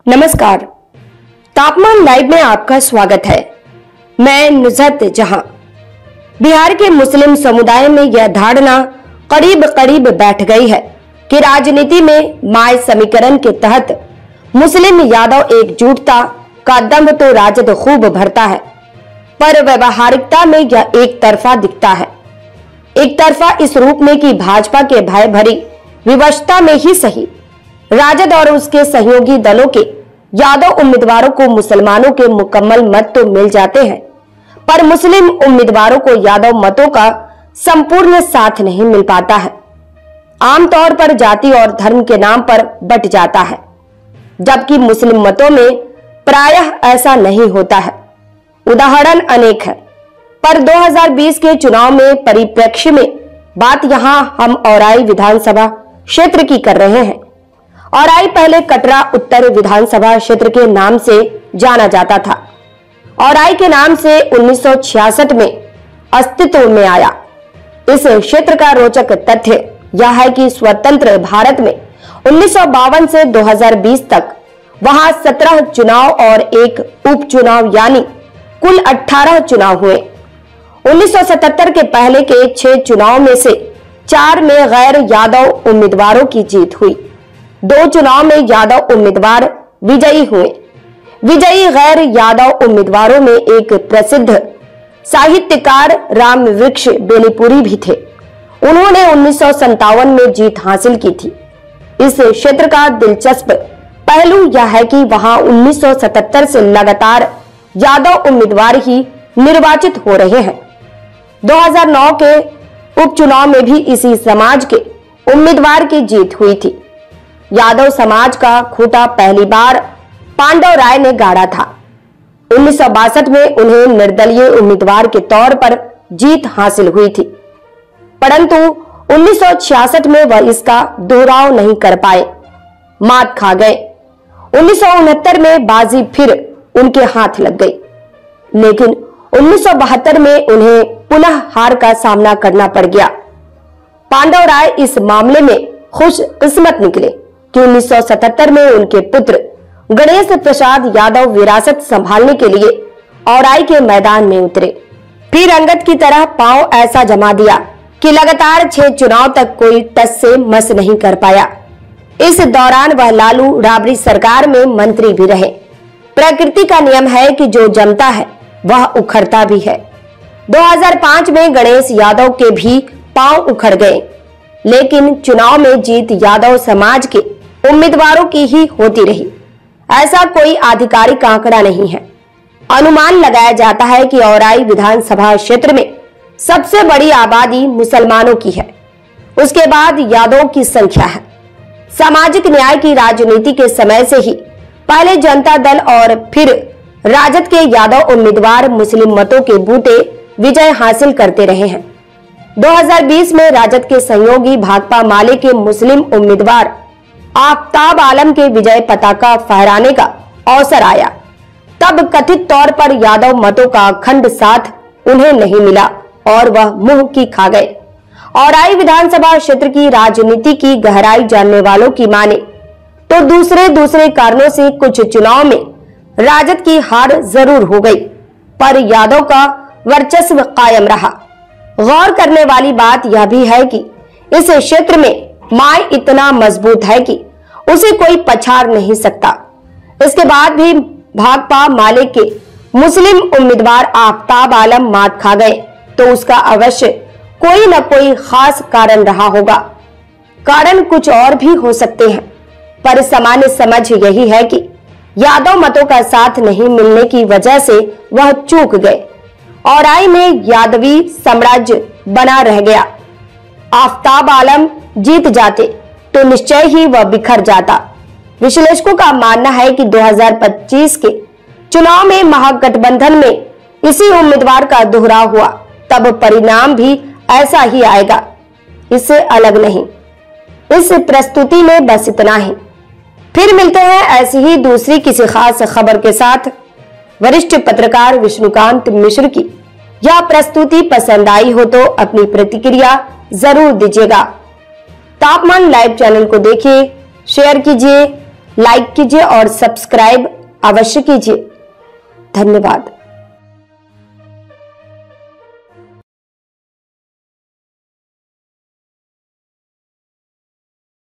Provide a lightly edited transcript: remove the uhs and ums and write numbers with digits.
नमस्कार, तापमान लाइव में आपका स्वागत है। मैं नुज़हत जहां। बिहार के मुस्लिम समुदाय में यह धारणा करीब करीब बैठ गई है कि राजनीति में माय समीकरण के तहत मुस्लिम यादव एकजुटता का दम तो राजद खूब भरता है, पर व्यवहारिकता में यह एक तरफा दिखता है। एक तरफा इस रूप में कि भाजपा के भय भरी विवशता में ही सही, राजद और उसके सहयोगी दलों के यादव उम्मीदवारों को मुसलमानों के मुकम्मल मत तो मिल जाते हैं, पर मुस्लिम उम्मीदवारों को यादव मतों का संपूर्ण साथ नहीं मिल पाता है। आमतौर पर जाति और धर्म के नाम पर बंट जाता है, जबकि मुस्लिम मतों में प्रायः ऐसा नहीं होता है। उदाहरण अनेक है, पर 2020 के चुनाव में परिप्रेक्ष्य में बात यहां हम औराई विधानसभा क्षेत्र की कर रहे हैं। औराई पहले कटरा उत्तर विधानसभा क्षेत्र के नाम से जाना जाता था। औराई के नाम से 1966 में अस्तित्व में आया। इस क्षेत्र का रोचक तथ्य यह है कि स्वतंत्र भारत में 1952 से 2020 तक वहां 17 चुनाव और एक उपचुनाव यानी कुल 18 चुनाव हुए। 1977 के पहले के 6 चुनाव में से 4 में गैर यादव उम्मीदवारों की जीत हुई। 2 चुनाव में यादव उम्मीदवार विजयी हुए। विजयी गैर यादव उम्मीदवारों में एक प्रसिद्ध साहित्यकार राम वृक्ष बेनीपुरी भी थे। उन्होंने 1957 में जीत हासिल की थी। इस क्षेत्र का दिलचस्प पहलू यह है कि वहां 1977 से लगातार यादव उम्मीदवार ही निर्वाचित हो रहे हैं। 2009 के उपचुनाव में भी इसी समाज के उम्मीदवार की जीत हुई थी। यादव समाज का खूंटा पहली बार पांडव राय ने गाड़ा था। 1962 में उन्हें निर्दलीय उम्मीदवार के तौर पर जीत हासिल हुई थी, परंतु 1966 में वह इसका दोहराव नहीं कर पाए, मात खा गए। 1969 में बाजी फिर उनके हाथ लग गई, लेकिन 1972 में उन्हें पुनः हार का सामना करना पड़ गया। पांडव राय इस मामले में खुश किस्मत निकले कि 1977 में उनके पुत्र गणेश प्रसाद यादव विरासत संभालने के लिए औराई के मैदान में उतरे। फिर अंगद की तरह पांव ऐसा जमा दिया कि लगातार 6 चुनाव तक कोई टस से मस नहीं कर पाया। इस दौरान वह लालू राबड़ी सरकार में मंत्री भी रहे। प्रकृति का नियम है कि जो जमता है वह उखड़ता भी है। 2005 में गणेश यादव के भी पांव उखड़ गए, लेकिन चुनाव में जीत यादव समाज के उम्मीदवारों की ही होती रही। ऐसा कोई आधिकारिक आंकड़ा नहीं है। अनुमान लगाया जाता है कि औराई विधानसभा क्षेत्र में सबसे बड़ी आबादी मुसलमानों की है, उसके बाद यादव की संख्या है। सामाजिक न्याय की राजनीति के समय से ही पहले जनता दल और फिर राजद के यादव उम्मीदवार मुस्लिम मतों के बूते विजय हासिल करते रहे हैं। 2020 में राजद के सहयोगी भाकपा माले के मुस्लिम उम्मीदवार आफ्ताब आलम के विजय पताका फहराने का अवसर आया। तब कथित तौर पर यादव मतों का अखंड साथ उन्हें नहीं मिला और वह मुंह की खा गए। औराई विधानसभा क्षेत्र की राजनीति की गहराई जानने वालों की माने तो दूसरे कारणों से कुछ चुनाव में राजद की हार जरूर हो गई, पर यादव का वर्चस्व कायम रहा। गौर करने वाली बात यह भी है कि इस क्षेत्र में माय इतना मजबूत है कि उसे कोई पछाड़ नहीं सकता। इसके बाद भी भाकपा माले के मुस्लिम उम्मीदवार आफ्ताब आलम मात खा गए तो उसका अवश्य कोई न कोई खास कारण रहा होगा। कारण कुछ और भी हो सकते हैं, पर सामान्य समझ यही है कि यादव मतों का साथ नहीं मिलने की वजह से वह चूक गए। औराई में यादवी साम्राज्य बना रह गया। आफ्ताब आलम जीत जाते तो निश्चय ही वह बिखर जाता। विश्लेषकों का मानना है कि 2025 के चुनाव में महागठबंधन में इसी उम्मीदवार का दोहराव हुआ, तब परिणाम भी ऐसा ही आएगा, इससे अलग नहीं। इस प्रस्तुति में बस इतना ही। फिर मिलते हैं ऐसी ही दूसरी किसी खास खबर के साथ। वरिष्ठ पत्रकार विष्णुकांत मिश्र की यह प्रस्तुति पसंद आई हो तो अपनी प्रतिक्रिया जरूर दीजिएगा। तापमान लाइव चैनल को देखिए, शेयर कीजिए लाइक कीजिए और सब्सक्राइब अवश्य कीजिए। धन्यवाद।